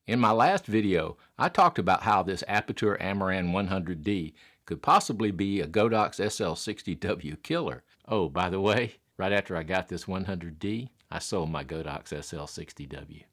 In my last video, I talked about how this Aputure Amaran 100D could possibly be a Godox SL60W killer. Oh, by the way, right after I got this 100D, I sold my Godox SL60W.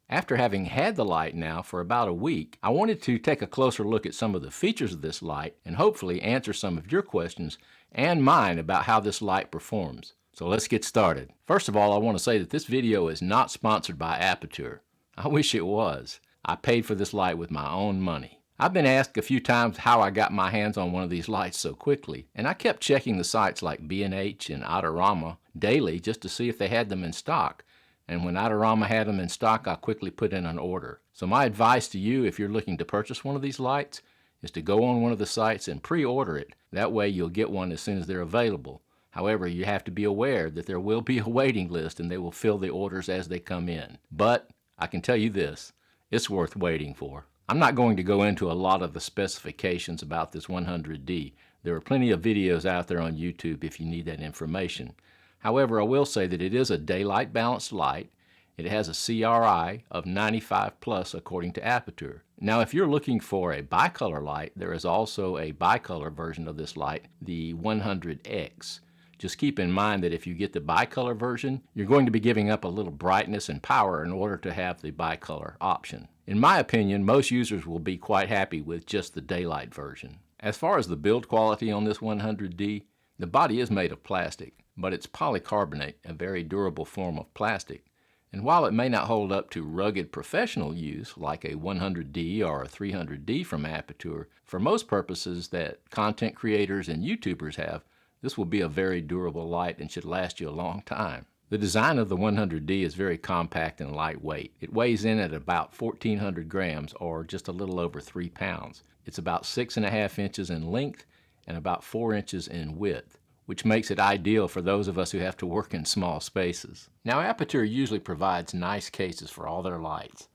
After having had the light now for about a week, I wanted to take a closer look at some of the features of this light and hopefully answer some of your questions and mine about how this light performs. So let's get started. First of all, I want to say that this video is not sponsored by Aputure. I wish it was. I paid for this light with my own money. I've been asked a few times how I got my hands on one of these lights so quickly, and I kept checking the sites like B&H and Aputure daily just to see if they had them in stock. And when Aputure had them in stock, I quickly put in an order. So my advice to you, if you're looking to purchase one of these lights, is to go on one of the sites and pre-order it. That way you'll get one as soon as they're available. However, you have to be aware that there will be a waiting list and they will fill the orders as they come in. But I can tell you this, it's worth waiting for. I'm not going to go into a lot of the specifications about this 100D. There are plenty of videos out there on YouTube if you need that information. However, I will say that it is a daylight balanced light. It has a CRI of 95 plus according to Aputure. Now, if you're looking for a bicolor light, there is also a bicolor version of this light, the 100X. Just keep in mind that if you get the bicolor version, you're going to be giving up a little brightness and power in order to have the bicolor option. In my opinion, most users will be quite happy with just the daylight version. As far as the build quality on this 100D, the body is made of plastic, but it's polycarbonate, a very durable form of plastic. And while it may not hold up to rugged professional use like a 100D or a 300D from Aputure, for most purposes that content creators and YouTubers have, this will be a very durable light and should last you a long time. The design of the 100D is very compact and lightweight. It weighs in at about 1,400 grams or just a little over 3 pounds. It's about 6.5 inches in length and about 4 inches in width, which makes it ideal for those of us who have to work in small spaces. Now, Aputure usually provides nice cases for all their lights,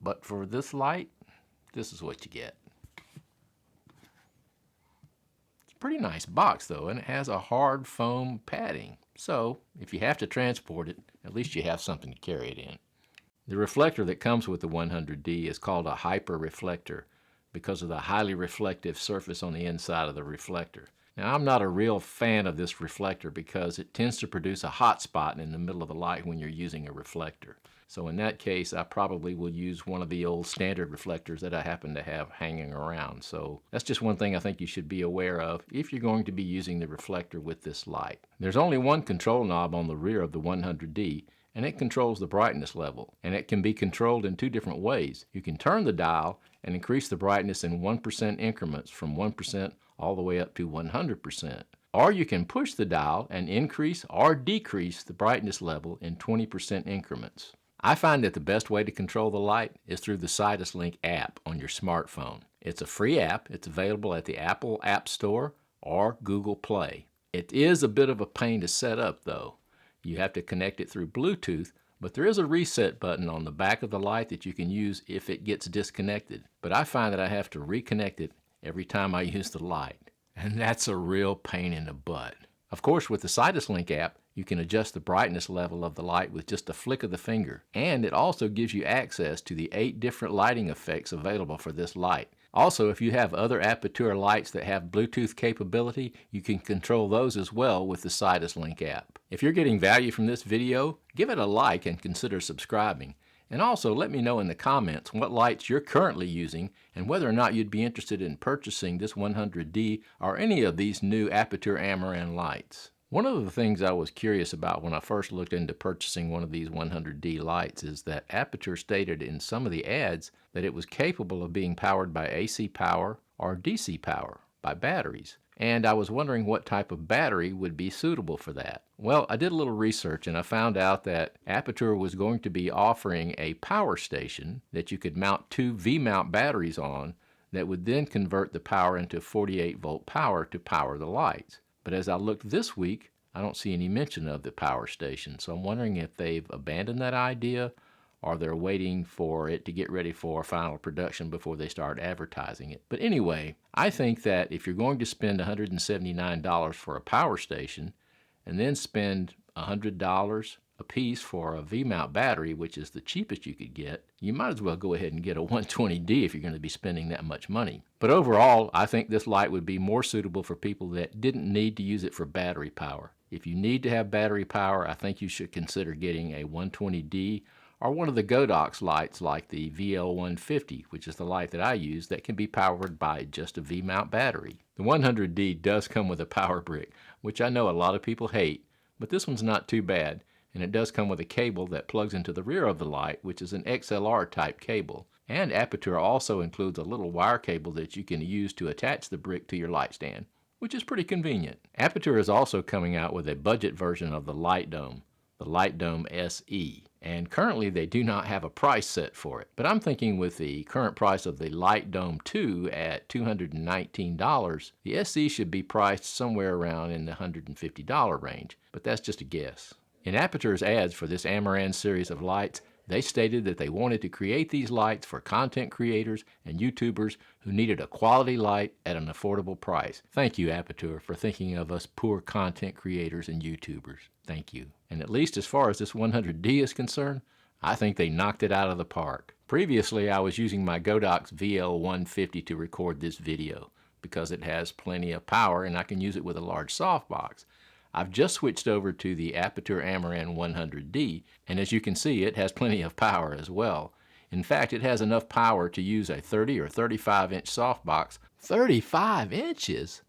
but for this light, this is what you get. Pretty nice box though, and it has a hard foam padding. So if you have to transport it, at least you have something to carry it in. The reflector that comes with the 100D is called a hyper reflector because of the highly reflective surface on the inside of the reflector. Now, I'm not a real fan of this reflector because it tends to produce a hot spot in the middle of the light when you're using a reflector. So in that case, I probably will use one of the old standard reflectors that I happen to have hanging around. So that's just one thing I think you should be aware of if you're going to be using the reflector with this light. There's only one control knob on the rear of the 100D, and it controls the brightness level. And it can be controlled in two different ways. You can turn the dial and increase the brightness in 1% increments from 1% all the way up to 100%. Or you can push the dial and increase or decrease the brightness level in 20% increments. I find that the best way to control the light is through the Sidus Link app on your smartphone. It's a free app. It's available at the Apple App Store or Google Play. It is a bit of a pain to set up though. You have to connect it through Bluetooth, but there is a reset button on the back of the light that you can use if it gets disconnected. But I find that I have to reconnect it every time I use the light, and that's a real pain in the butt. Of course, with the Sidus Link app, you can adjust the brightness level of the light with just a flick of the finger, and it also gives you access to the 8 different lighting effects available for this light. Also, if you have other Aputure lights that have Bluetooth capability, you can control those as well with the Sidus Link app. If you're getting value from this video, give it a like and consider subscribing. And also let me know in the comments what lights you're currently using and whether or not you'd be interested in purchasing this 100D or any of these new Aputure Amaran lights. One of the things I was curious about when I first looked into purchasing one of these 100D lights is that Aputure stated in some of the ads that it was capable of being powered by AC power or DC power by batteries. And I was wondering what type of battery would be suitable for that. Well, I did a little research and I found out that Aputure was going to be offering a power station that you could mount 2 V-mount batteries on that would then convert the power into 48 volt power to power the lights. But as I looked this week, I don't see any mention of the power station. So I'm wondering if they've abandoned that idea or they're waiting for it to get ready for final production before they start advertising it. But anyway, I think that if you're going to spend $179 for a power station and then spend $100 a piece for a V-mount battery, which is the cheapest you could get, you might as well go ahead and get a 120D if you're going to be spending that much money. But overall, I think this light would be more suitable for people that didn't need to use it for battery power. If you need to have battery power, I think you should consider getting a 120D or one of the Godox lights like the VL150, which is the light that I use that can be powered by just a V-mount battery. The 100D does come with a power brick, which I know a lot of people hate, but this one's not too bad, and it does come with a cable that plugs into the rear of the light, which is an XLR type cable. And Aputure also includes a little wire cable that you can use to attach the brick to your light stand, which is pretty convenient. Aputure is also coming out with a budget version of the Light Dome, the Light Dome SE. And currently they do not have a price set for it. But I'm thinking with the current price of the Light Dome 2 at $219, the SE should be priced somewhere around in the $150 range. But that's just a guess. In Aputure's ads for this Amaran series of lights, they stated that they wanted to create these lights for content creators and YouTubers who needed a quality light at an affordable price. Thank you, Aputure, for thinking of us poor content creators and YouTubers. Thank you. And at least as far as this 100D is concerned, I think they knocked it out of the park. Previously, I was using my Godox VL150 to record this video because it has plenty of power and I can use it with a large softbox. I've just switched over to the Aputure Amaran 100D, and as you can see, it has plenty of power as well. In fact, it has enough power to use a 30 or 35 inch softbox, 35 inches,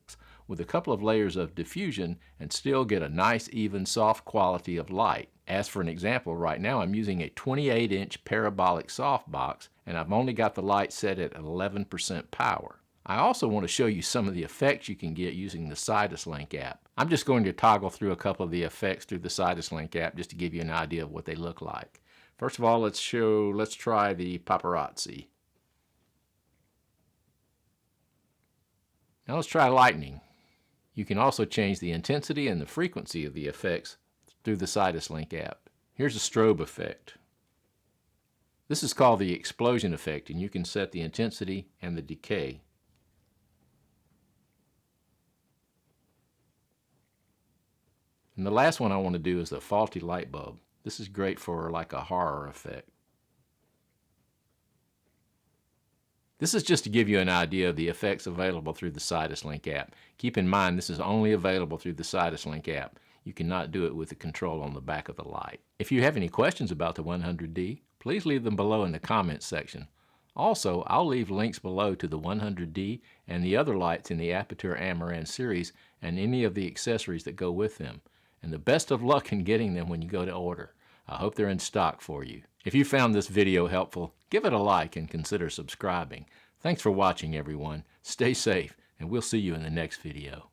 with a couple of layers of diffusion and still get a nice, even, soft quality of light. As for an example, right now I'm using a 28 inch parabolic softbox, and I've only got the light set at 11% power. I also want to show you some of the effects you can get using the Sidus Link app. I'm just going to toggle through a couple of the effects through the Sidus Link app just to give you an idea of what they look like. First of all, let's try the paparazzi. Now let's try lightning. You can also change the intensity and the frequency of the effects through the Sidus Link app. Here's a strobe effect. This is called the explosion effect, and you can set the intensity and the decay. And the last one I want to do is the faulty light bulb. This is great for like a horror effect. This is just to give you an idea of the effects available through the Sidus Link app. Keep in mind this is only available through the Sidus Link app. You cannot do it with the control on the back of the light. If you have any questions about the 100D, please leave them below in the comments section. Also, I'll leave links below to the 100D and the other lights in the Aputure Amaran series and any of the accessories that go with them. And the best of luck in getting them when you go to order. I hope they're in stock for you. If you found this video helpful, give it a like and consider subscribing. Thanks for watching, everyone. Stay safe, and we'll see you in the next video.